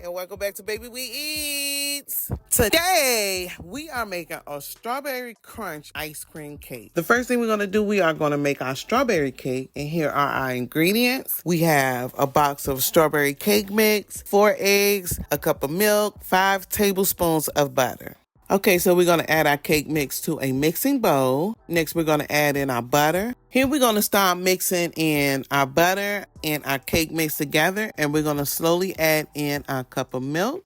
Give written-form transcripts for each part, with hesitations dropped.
And welcome back to Baby We Eats. Today, we are making a strawberry crunch ice cream cake. The first thing we're going to do, we are going to make our strawberry cake. And here are our ingredients. We have a box of strawberry cake mix, 4 eggs, a cup of milk, 5 tablespoons of butter. Okay, so we're going to add our cake mix to a mixing bowl. Next, we're going to add in our butter. Here, we're going to start mixing in our butter and our cake mix together, and we're going to slowly add in our cup of milk.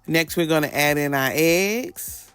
Next, we're going to add in our eggs.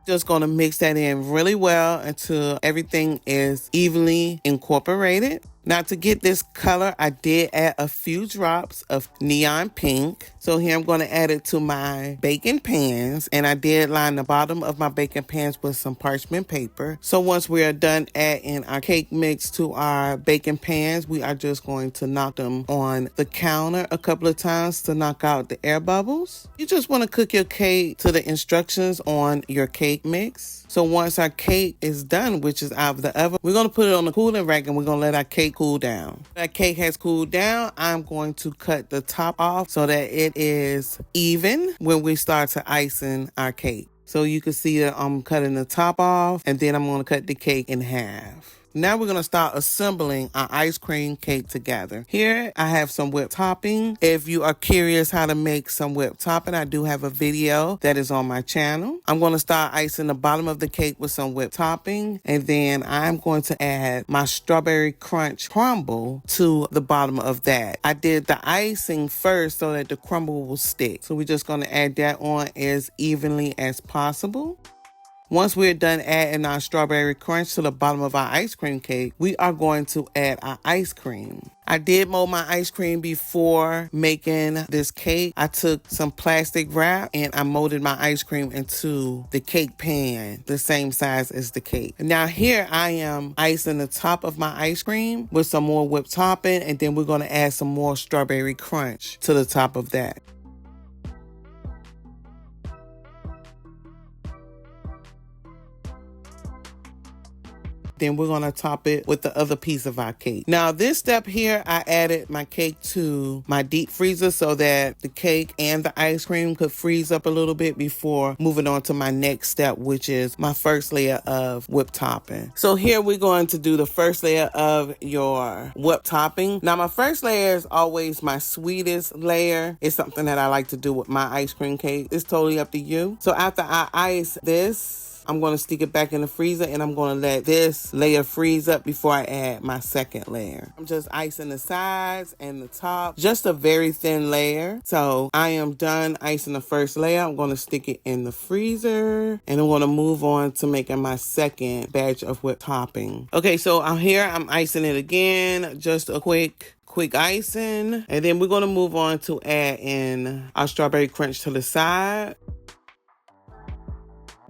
Just going to mix that in really well until everything is evenly incorporated. Now, to get this color, I did add a few drops of neon pink. So here I'm going to add it to my baking pans. And I did line the bottom of my baking pans with some parchment paper. So once we are done adding our cake mix to our baking pans, we are just going to knock them on the counter a couple of times to knock out the air bubbles. You just want to cook your cake to the instructions on your cake mix. So once our cake is done, which is out of the oven, we're going to put it on the cooling rack and we're going to let our cake cool down. That cake has cooled down. I'm going to cut the top off so that it is even when we start to icing our cake. So you can see that I'm cutting the top off and then I'm going to cut the cake in half. Now we're going to start assembling our ice cream cake together. Here I have some whipped topping. If you are curious how to make some whipped topping, I do have a video that is on my channel. I'm going to start icing the bottom of the cake with some whipped topping. And then I'm going to add my strawberry crunch crumble to the bottom of that. I did the icing first so that the crumble will stick. So we're just going to add that on as evenly as possible. Once we're done adding our strawberry crunch to the bottom of our ice cream cake, we are going to add our ice cream. I did mold my ice cream before making this cake. I took some plastic wrap and I molded my ice cream into the cake pan, the same size as the cake. Now here I am icing the top of my ice cream with some more whipped topping, and then we're going to add some more strawberry crunch to the top of that. Then we're going to top it with the other piece of our cake. Now this step here, I added my cake to my deep freezer so that the cake and the ice cream could freeze up a little bit before moving on to my next step, which is my first layer of whipped topping. So here we're going to do the first layer of your whipped topping. Now my first layer is always my sweetest layer. It's something that I like to do with my ice cream cake. It's totally up to you. So after I ice this, I'm going to stick it back in the freezer and I'm going to let this layer freeze up before I add my second layer. I'm just icing the sides and the top, just a very thin layer. So I am done icing the first layer. I'm going to stick it in the freezer and I'm going to move on to making my second batch of whipped topping. Okay, so I'm icing it again, just a quick icing. And then we're going to move on to add in our strawberry crunch to the side.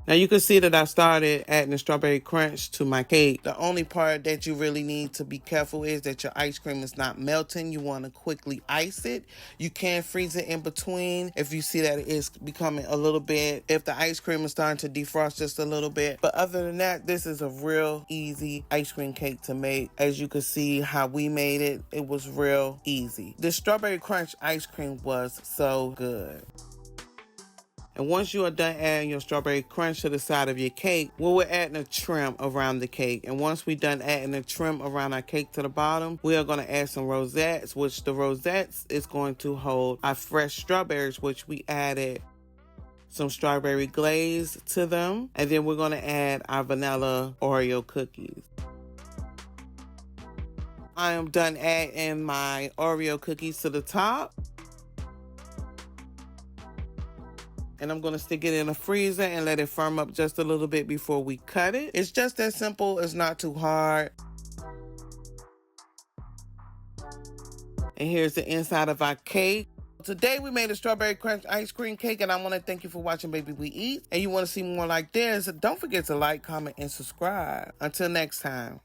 Now you can see that I started adding the strawberry crunch to my cake. The only part that you really need to be careful is that your ice cream is not melting. You want to quickly ice it. You can freeze it in between if you see that it is becoming a little bit, if the ice cream is starting to defrost just a little bit. But other than that, this is a real easy ice cream cake to make. As you can see how we made it, it was real easy. The strawberry crunch ice cream was so good. And once you are done adding your strawberry crunch to the side of your cake, we're adding a trim around the cake. And once we're done adding a trim around our cake to the bottom, we are going to add some rosettes, which the rosettes is going to hold our fresh strawberries, which we added some strawberry glaze to them. And then we're going to add our vanilla Oreo cookies. I am done adding my Oreo cookies to the top. And I'm going to stick it in the freezer and let it firm up just a little bit before we cut it. It's just that simple. It's not too hard. And here's the inside of our cake. Today we made a strawberry crunch ice cream cake, and I want to thank you for watching Baby We Eat. And you want to see more like this, don't forget to like, comment, and subscribe. Until next time.